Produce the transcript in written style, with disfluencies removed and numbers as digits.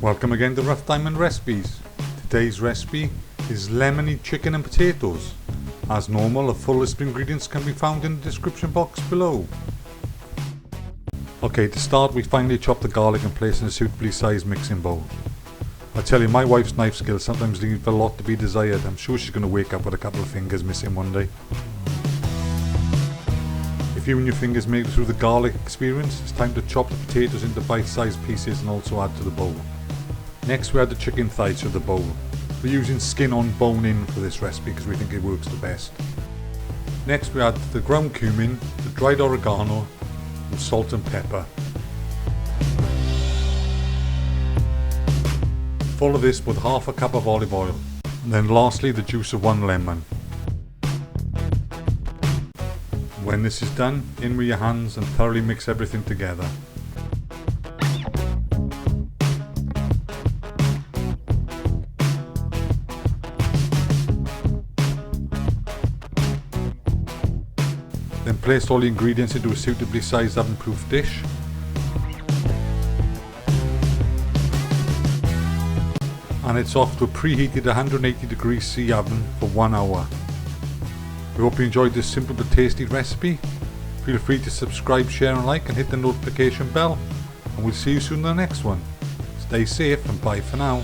Welcome again to Rough Diamond Recipes. Today's recipe is lemony chicken and potatoes. As normal, a full list of ingredients can be found in the description box below. Okay, to start we finally chop the garlic and place in a suitably sized mixing bowl. I tell you, my wife's knife skills sometimes leave a lot to be desired. I'm sure she's going to wake up with a couple of fingers missing one day. If you and your fingers make it through the garlic experience, it's time to chop the potatoes into bite-sized pieces and also add to the bowl. Next we add the chicken thighs to the bowl. We're using skin on bone in for this recipe because we think it works the best. Next we add the ground cumin, the dried oregano and salt and pepper. Follow this with half a cup of olive oil. And then lastly the juice of 1 lemon. When this is done, in with your hands and thoroughly mix everything together. Then place all the ingredients into a suitably sized oven-proof dish. And it's off to a preheated 180 degrees C oven for 1 hour. We hope you enjoyed this simple but tasty recipe. Feel free to subscribe, share and like, and hit the notification bell. And we'll see you soon in the next one. Stay safe and bye for now.